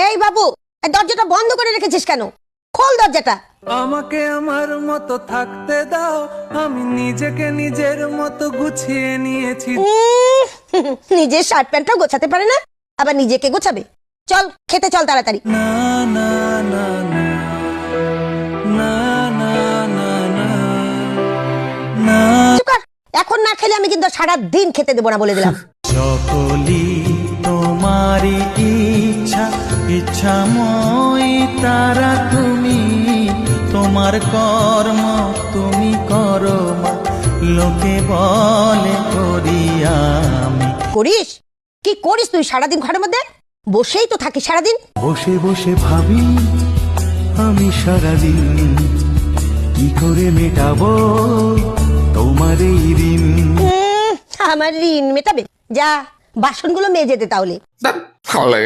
এই বাবু, এই দরজাটা বন্ধ করে রেখেছিস কেন? খোল দরজাটা। আমাকে আমার মতো থাকতে দাও, আমি নিজেকে নিজের মতো গুছিয়ে নিয়েছি। নিজের শার্ট প্যান্টটাও গোছাতে পারে না, আবার নিজেকে গোছাবে। চল খেতে চল তাড়াতাড়ি। না না না না না না না না না। চুপ কর। এখন না খেলে আমি কিন্তু সারা দিন খেতে দেবো না বলে দিলাম। সকলি তোমারই ইচ্ছা, ইচ্ছাময় তারা তুমি, তোমার কর্ম তুমি করো মা, লোকে বলে করি আমি। করিস? কি করিস তুই সারাদিন ঘরের মধ্যে? বসেই তো থাকিস সারাদিন। বসে বসে ভাবি আমি সারাদিন, কি করে মেটাবো তোমার এই ঋণ। আমার ঋণ মেটাবে? যা বাসনগুলো মেজে দে তাহলে।